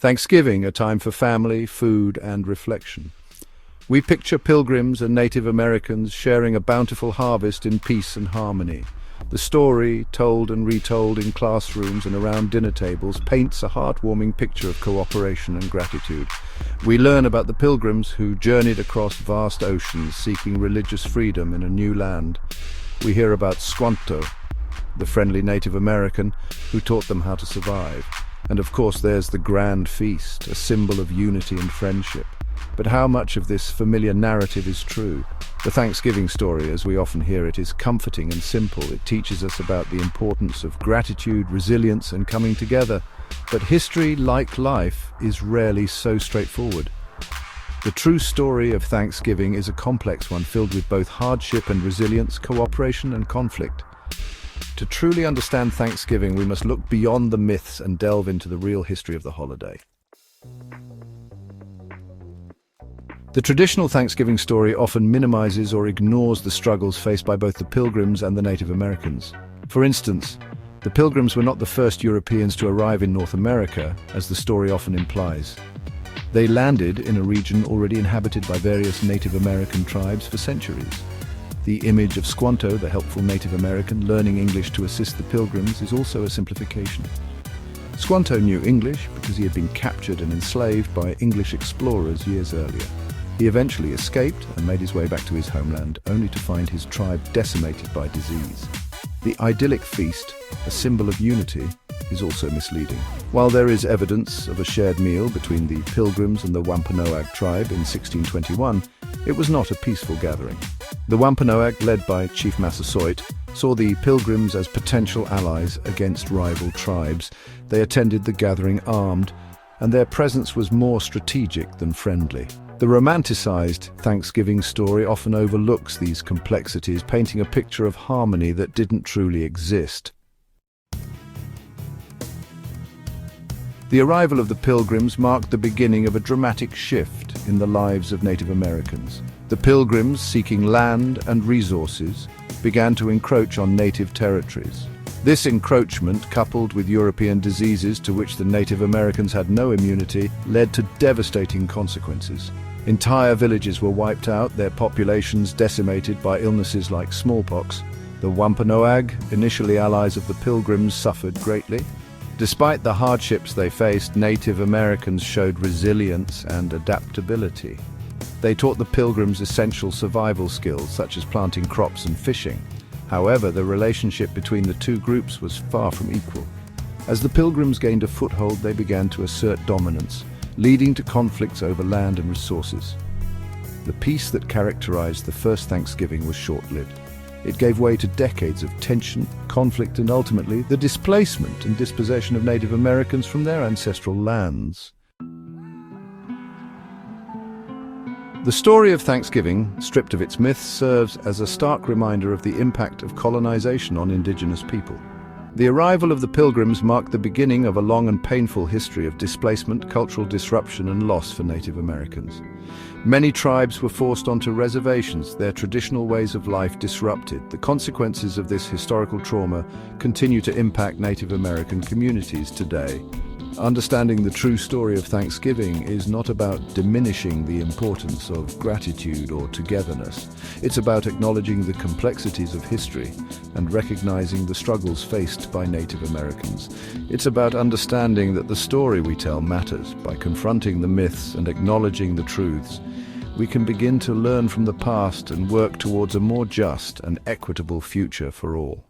Thanksgiving, a time for family, food, and reflection. We picture pilgrims and Native Americans sharing a bountiful harvest in peace and harmony. The story, told and retold in classrooms and around dinner tables, paints a heartwarming picture of cooperation and gratitude. We learn about the pilgrims who journeyed across vast oceans seeking religious freedom in a new land. We hear about Squanto, the friendly Native American who taught them how to survive. And of course there's the grand feast, a symbol of unity and friendship. But how much of this familiar narrative is true? The Thanksgiving story, as we often hear it, is comforting and simple. It teaches us about the importance of gratitude, resilience, and coming together. But history, like life, is rarely so straightforward. The true story of Thanksgiving is a complex one filled with both hardship and resilience, cooperation and conflict. To truly understand Thanksgiving, we must look beyond the myths and delve into the real history of the holiday. The traditional Thanksgiving story often minimizes or ignores the struggles faced by both the Pilgrims and the Native Americans. For instance, the Pilgrims were not the first Europeans to arrive in North America, as the story often implies. They landed in a region already inhabited by various Native American tribes for centuries. The image of Squanto, the helpful Native American, learning English to assist the Pilgrims, is also a simplification. Squanto knew English because he had been captured and enslaved by English explorers years earlier. He eventually escaped and made his way back to his homeland, only to find his tribe decimated by disease. The idyllic feast, a symbol of unity, is also misleading. While there is evidence of a shared meal between the Pilgrims and the Wampanoag tribe in 1621, it was not a peaceful gathering. The Wampanoag, led by Chief Massasoit, saw the Pilgrims as potential allies against rival tribes. They attended the gathering armed, and their presence was more strategic than friendly. The romanticized Thanksgiving story often overlooks these complexities, painting a picture of harmony that didn't truly exist. The arrival of the Pilgrims marked the beginning of a dramatic shift in the lives of Native Americans. The Pilgrims, seeking land and resources, began to encroach on native territories. This encroachment, coupled with European diseases to which the Native Americans had no immunity, led to devastating consequences. Entire villages were wiped out, their populations decimated by illnesses like smallpox. The Wampanoag, initially allies of the Pilgrims, suffered greatly. Despite the hardships they faced, Native Americans showed resilience and adaptability. They taught the Pilgrims essential survival skills, such as planting crops and fishing. However, the relationship between the two groups was far from equal. As the Pilgrims gained a foothold, they began to assert dominance, leading to conflicts over land and resources. The peace that characterized the first Thanksgiving was short-lived. It gave way to decades of tension, conflict, and ultimately the displacement and dispossession of Native Americans from their ancestral lands. The story of Thanksgiving, stripped of its myths, serves as a stark reminder of the impact of colonization on indigenous people. The arrival of the Pilgrims marked the beginning of a long and painful history of displacement, cultural disruption, and loss for Native Americans. Many tribes were forced onto reservations, their traditional ways of life disrupted. The consequences of this historical trauma continue to impact Native American communities today. Understanding the true story of Thanksgiving is not about diminishing the importance of gratitude or togetherness. It's about acknowledging the complexities of history and recognizing the struggles faced by Native Americans. It's about understanding that the story we tell matters. By confronting the myths and acknowledging the truths, we can begin to learn from the past and work towards a more just and equitable future for all.